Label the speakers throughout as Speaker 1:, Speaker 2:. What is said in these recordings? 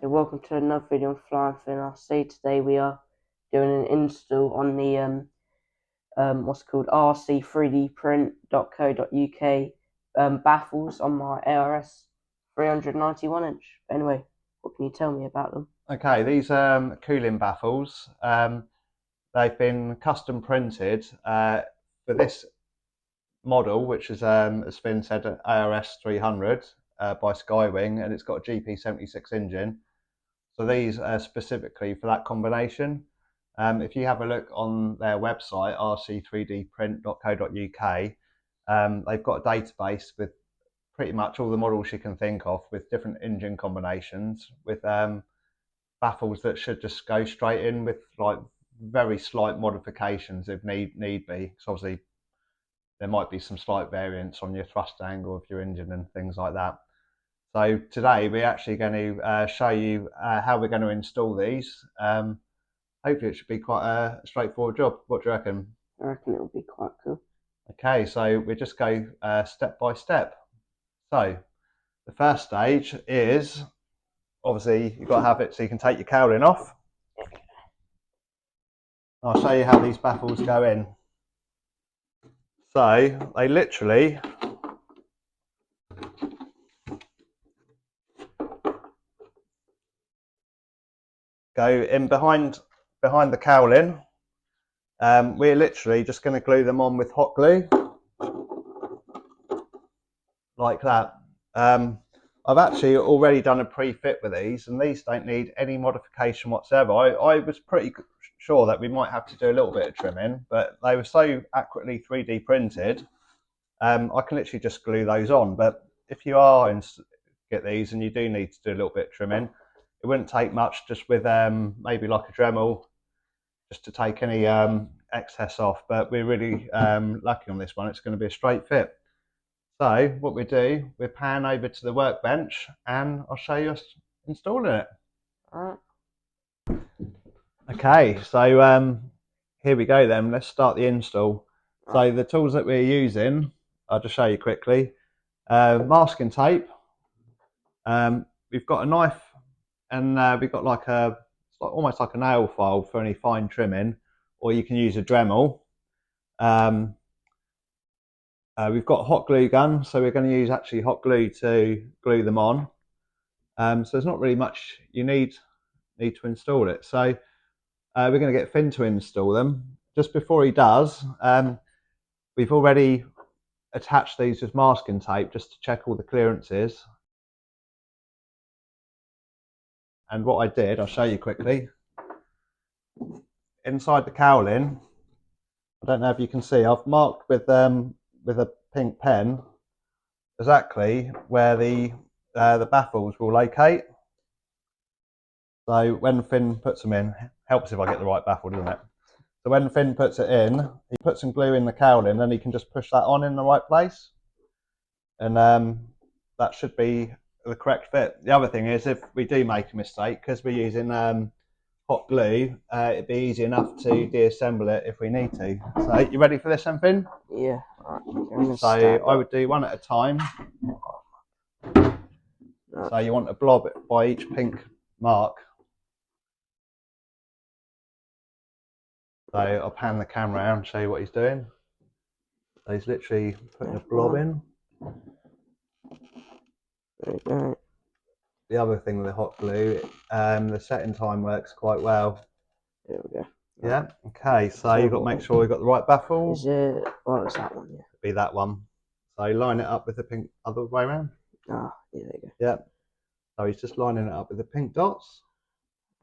Speaker 1: Okay, welcome to another video on Flying Fin RC. Today we are doing an install on the what's called rc3dprint.co.uk baffles on my ARS 391 inch. Anyway, what can you tell me about them?
Speaker 2: Okay, these cooling baffles, they've been custom printed for this model, which is, as Finn said, an ARS 300 by Skywing, and it's got a GP76 engine. So these are specifically for that combination. If you have a look on their website, rc3dprint.co.uk, they've got a database with pretty much all the models you can think of with different engine combinations, with baffles that should just go straight in with like very slight modifications if need be, because obviously there might be some slight variance on your thrust angle of your engine and things like that. So today we're actually going to show you how we're going to install these. Hopefully it should be quite a straightforward job. What do you reckon?
Speaker 1: I reckon it'll be quite cool.
Speaker 2: Okay, so we just go step by step. So the first stage is, obviously you've got to have it so you can take your cowling off. I'll show you how these baffles go in. So they literally go in behind the cowling. We're literally just going to glue them on with hot glue, like that. I've actually already done a pre-fit with these, and these don't need any modification whatsoever. I was pretty sure that we might have to do a little bit of trimming, but they were so accurately 3D printed, I can literally just glue those on. But if you are get these and you do need to do a little bit of trimming, it wouldn't take much, just with maybe like a Dremel, just to take any excess off. But we're really lucky on this one, it's going to be a straight fit. So what we do, we pan over to the workbench and I'll show you us installing it.
Speaker 1: Alright.
Speaker 2: Okay, so here we go then. Let's start the install. So the tools that we're using, I'll just show you quickly. Masking tape. We've got a knife, and we've got like almost like a nail file for any fine trimming, or you can use a Dremel. We've got a hot glue gun, so we're going to use actually hot glue to glue them on. So there's not really much you need to install it. So we're going to get Finn to install them. Just before he does, we've already attached these with masking tape just to check all the clearances. And what I did, I'll show you quickly. Inside the cowling, I don't know if you can see, I've marked with a pink pen exactly where the baffles will locate. So when Finn puts them in, helps if I get the right baffle, doesn't it? So when Finn puts it in, he puts some glue in the cowling, then he can just push that on in the right place, and that should be the correct fit. The other thing is, if we do make a mistake, because we're using hot glue, it'd be easy enough to deassemble it if we need to. So you ready for this then, Finn?
Speaker 1: Yeah. Alright.
Speaker 2: So I would do one at a time. So you want to blob it by each pink mark. So I'll pan the camera around and show you what he's doing. So he's literally putting a blob in.
Speaker 1: There we go.
Speaker 2: The other thing with the hot glue, the setting time works quite well.
Speaker 1: There we go.
Speaker 2: Yeah, okay, so you've got to make sure you've got the right baffle.
Speaker 1: Is it, oh, it's that one, yeah.
Speaker 2: Be that one. So line it up with the pink other way around.
Speaker 1: Ah, yeah, there you go.
Speaker 2: Yeah. So he's just lining it up with the pink dots.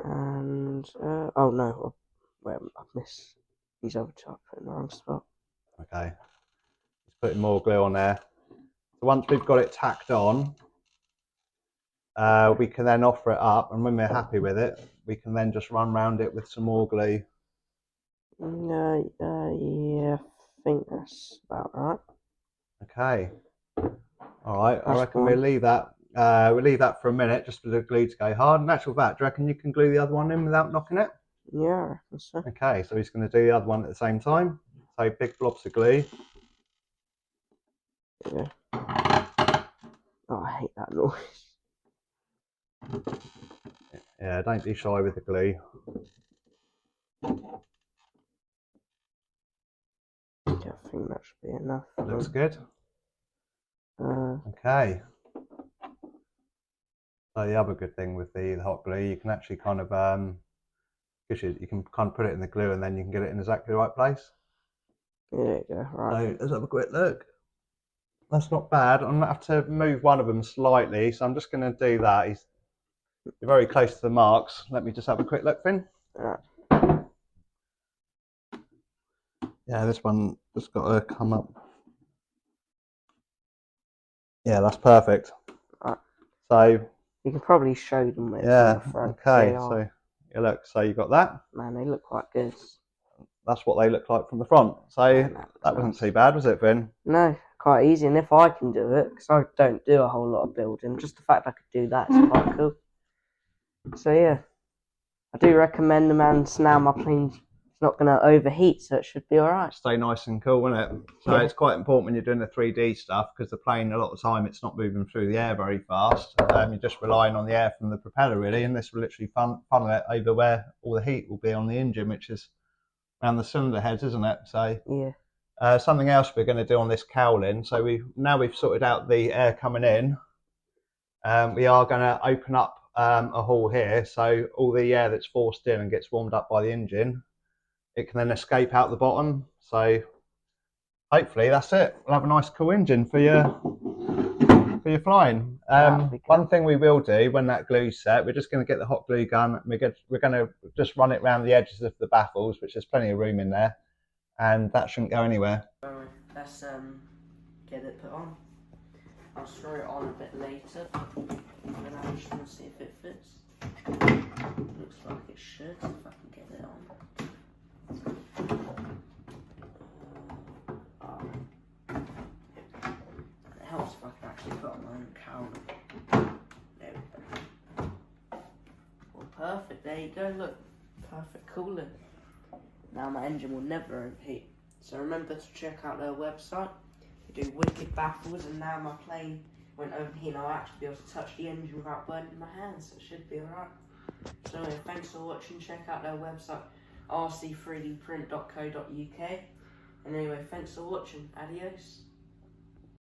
Speaker 1: And, oh no, wait, I've missed these other two, I put in the wrong spot.
Speaker 2: Okay. Just putting more glue on there. So once we've got it tacked on, we can then offer it up, and when we're happy with it, we can then just run around it with some more glue.
Speaker 1: Yeah, I think that's about right.
Speaker 2: Okay. All right. I reckon we'll leave that. We'll leave that for a minute just for the glue to go hard. In actual fact, do you reckon you can glue the other one in without knocking it?
Speaker 1: Yeah, I reckon so.
Speaker 2: Okay, so he's going to do the other one at the same time. So big blobs of glue.
Speaker 1: Yeah. Oh, I hate that noise.
Speaker 2: Yeah, don't be shy with the glue.
Speaker 1: Yeah, I think that should be enough.
Speaker 2: Looks good.
Speaker 1: Uh,
Speaker 2: Okay. So the other good thing with the hot glue, you can actually kind of you can kind of put it in the glue and then you can get it in exactly the right place.
Speaker 1: there you go. Right.
Speaker 2: So let's have a quick look. That's not bad. I'm gonna have to move one of them slightly, so I'm just going to do that. You're very close to the marks. Let me just have a quick look, Finn.
Speaker 1: Right.
Speaker 2: Yeah, this one just got to come up. Yeah, that's perfect.
Speaker 1: Right.
Speaker 2: So
Speaker 1: You can probably show them it
Speaker 2: yeah,
Speaker 1: from the front.
Speaker 2: okay. So yeah, look. So you got that.
Speaker 1: Man, they look quite good.
Speaker 2: That's what they look like from the front. So
Speaker 1: Man,
Speaker 2: that wasn't too bad, was it, Finn?
Speaker 1: No, quite easy. And if I can do it, because I don't do a whole lot of building, just the fact I could do that is quite cool. So yeah, I do recommend them, and now my plane's not going to overheat, so it should be alright.
Speaker 2: Stay nice and cool, won't it? So
Speaker 1: Yeah.
Speaker 2: it's quite important when you're doing the 3D stuff, because the plane, a lot of the time, it's not moving through the air very fast. You're just relying on the air from the propeller, really, and this will literally funnel it over where all the heat will be on the engine, which is around the cylinder heads, isn't it? So
Speaker 1: yeah.
Speaker 2: Something else we're going to do on this cowling. So we've sorted out the air coming in. We are going to open up a hole here, so all the air that's forced in and gets warmed up by the engine, it can then escape out the bottom. So hopefully that's it. We'll have a nice cool engine for your flying. One thing we will do when that glue's set, we're just going to get the hot glue gun. We're going to just run it around the edges of the baffles, which there's plenty of room in there, and that shouldn't go anywhere.
Speaker 1: Let's get it put on. I'll throw it on a bit later, and I'm just going to see if it fits. Looks like it should, if I can get it on. It helps if I can actually put on my own cowling. There we go. Well, perfect. There you go. Look, perfect cooling. Now my engine will never overheat. So remember to check out their website. They do wicked baffles, and now my plane won't overheat, and I'll actually be able to touch the engine without burning my hands, so it should be alright. So anyway, thanks for watching. Check out their website, rc3dprint.co.uk. And anyway, thanks for watching. Adios.